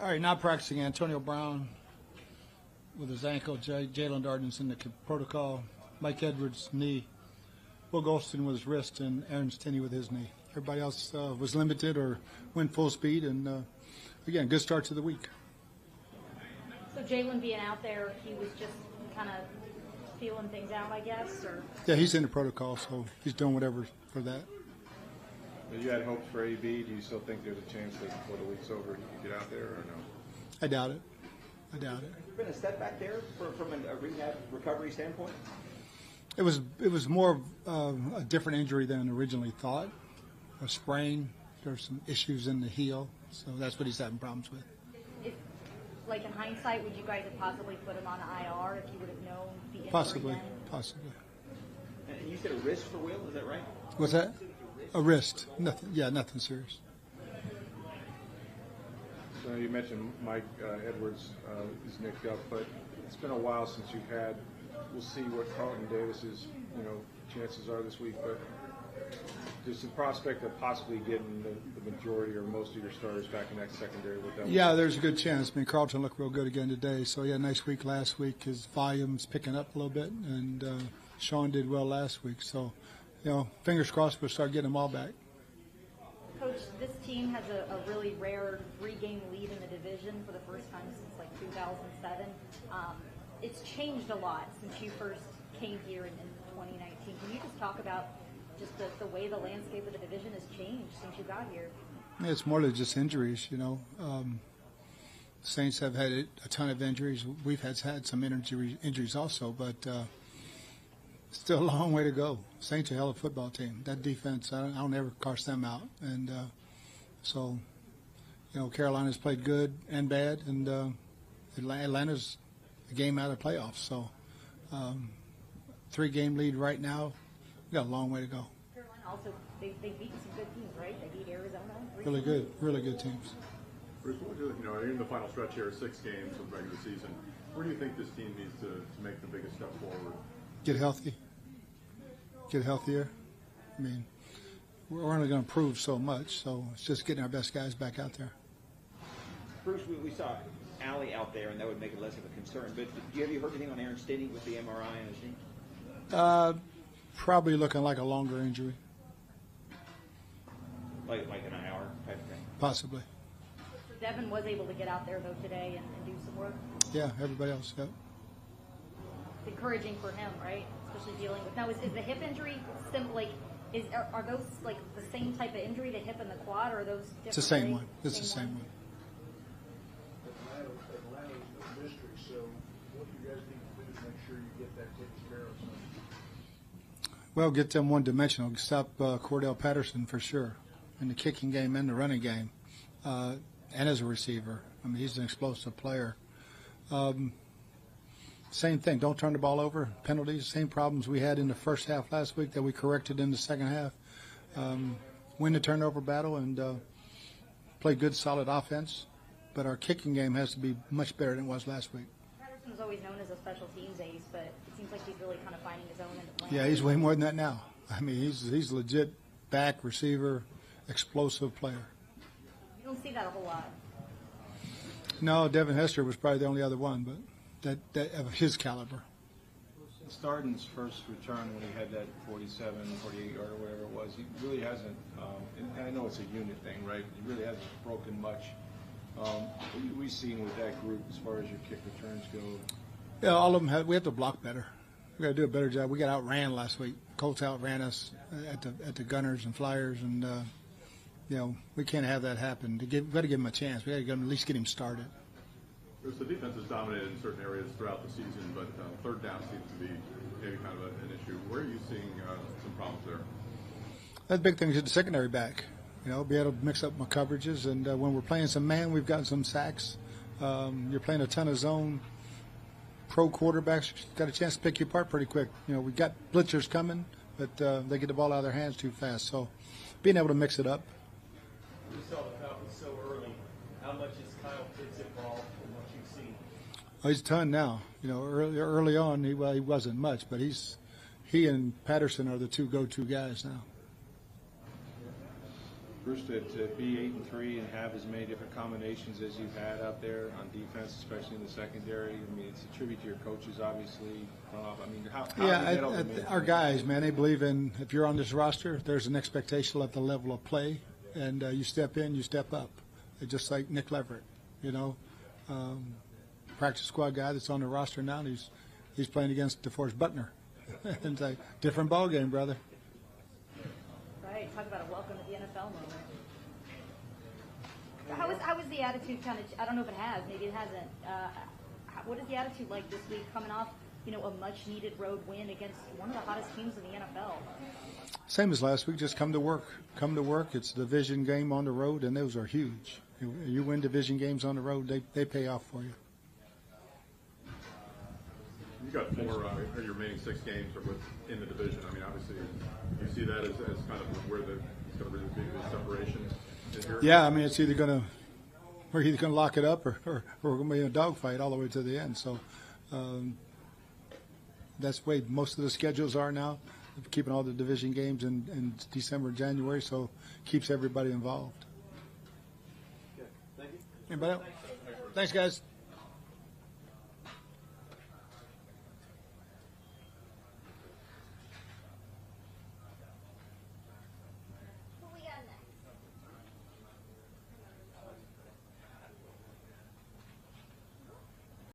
All right, not practicing. Antonio Brown with his ankle. Jalen Darden's in the protocol. Mike Edwards, knee. Will Golston with his wrist, and Aaron Stinney with his knee. Everybody else was limited or went full speed, and again, good start to the week. So Jalen being out there, he was just kind of feeling things out, I guess? Or? Yeah, he's in the protocol, so he's doing whatever for that. But you had hopes for AB. Do you still think there's a chance that before the week's over he could get out there, or no? I doubt it. I doubt it. Has there been a setback there from a rehab recovery standpoint? It was more of a different injury than originally thought. A sprain. There's some issues in the heel, so that's what he's having problems with. If, like in hindsight, would you guys have possibly put him on IR if you would have known the injury Possibly. then? Possibly. And you said a wrist for Will, is that right? What's that? A wrist. Nothing. Yeah, nothing serious. So you mentioned Mike Edwards is nicked up, but it's been a while since you've had. We'll see what Carlton Davis's chances are this week, but there's the prospect of possibly getting the majority or most of your starters back in that secondary with them. Yeah, there's a good chance. I mean, Carlton looked real good again today, so he had a nice week last week. His volume's picking up a little bit, and Sean did well last week. So, fingers crossed we'll start getting them all back. Coach, this team has a really rare 3-game lead in the division for the first time since like 2007. It's changed a lot since you first came here in 2019. Can you just talk about just the way the landscape of the division has changed since you got here? Yeah, it's more than just injuries, Saints have had a ton of injuries. We've had some injuries also, but still a long way to go. Saints are a hell of a football team. That defense, I don't ever curse them out. And so, Carolina's played good and bad, and Atlanta's a game out of the playoffs. So, 3-game lead right now. We got a long way to go. Carolina also, they beat some good teams, right? They beat Arizona. Really good teams. Bruce, you're in the final stretch here, 6 games of regular season. Where do you think this team needs to make the biggest step forward? Get healthy. Get healthier. I mean, we're only going to improve so much, so it's just getting our best guys back out there. Bruce, we saw Allie out there, and that would make it less of a concern. But have you heard anything on Aaron Stinney with the MRI and his knee? Probably looking like a longer injury. Like an IR type of thing? Possibly. Devin was able to get out there, though, today and do some work. Yeah, everybody else, yeah. It's encouraging for him, right? Especially dealing with. Now, is the hip injury are those like the same type of injury, the hip and the quad, or are those different? It's the same one. It's the same one. Atlanta's a mystery, so what do you guys need to do to make sure you get that taken care of? Well, get them one-dimensional. Stop Cordell Patterson for sure in the kicking game and the running game, and as a receiver. I mean, he's an explosive player. Same thing. Don't turn the ball over. Penalties. Same problems we had in the first half last week that we corrected in the second half. Win the turnover battle and play good, solid offense. But our kicking game has to be much better than it was last week. Patterson was always known as a special teams ace, but it seems like he's really kind of finding his own in the play. Yeah, he's way more than that now. I mean, he's legit back, receiver, explosive player. You don't see that a whole lot. No, Devin Hester was probably the only other one, but that of his caliber. Darden's first return when he had that 47, 48-yard or whatever it was, he really hasn't, and I know it's a unit thing, right? He really hasn't broken much. What have we seen with that group as far as your kick returns go? Yeah, all of them we have to block better. We got to do a better job. We got outran last week. Colts outran us at the Gunners and Flyers, and we can't have that happen. We got to give him a chance. We got to at least get him started. Bruce, the defense has dominated in certain areas throughout the season, but third down seems to be maybe kind of an issue. Where are you seeing some problems there? That's big thing is the secondary back. Be able to mix up my coverages, and when we're playing some man, we've gotten some sacks. You're playing a ton of zone. Pro quarterbacks got a chance to pick you apart pretty quick. We got blitzers coming, but they get the ball out of their hands too fast. So being able to mix it up. We saw the Falcons so early. How much is Kyle Pitts involved from what you've seen? Oh, he's a ton now. Early on, he wasn't much, but he and Patterson are the two go-to guys now. Bruce, to be 8-3 and have as many different combinations as you've had out there on defense, especially in the secondary. I mean, it's a tribute to your coaches, obviously. I mean, how Yeah, did you get over our guys, man, they believe in, if you're on this roster, there's an expectation at the level of play, and you step in, you step up. Just like Nick Leverett, you know, practice squad guy that's on the roster now, and he's playing against DeForest Buckner. It's a different ball game, brother. Right, talk about a welcome to the NFL moment. How was the attitude kind of, I don't know if it has, maybe it hasn't. What is the attitude like this week coming off, you know, a much-needed road win against one of the hottest teams in the NFL? Same as last week, just come to work. Come to work. It's a division game on the road, and those are huge. You win division games on the road, they pay off for you. You got 4, your remaining 6 games are in the division. I mean, obviously, you see that as kind of where it's going to really be the separation is here? Yeah, I mean, it's either going to, we're either going to lock it up or we're going to be in a dogfight all the way to the end. So that's the way most of the schedules are now, keeping all the division games in December, January, so keeps everybody involved. Thank you. Anybody else? Thanks, guys.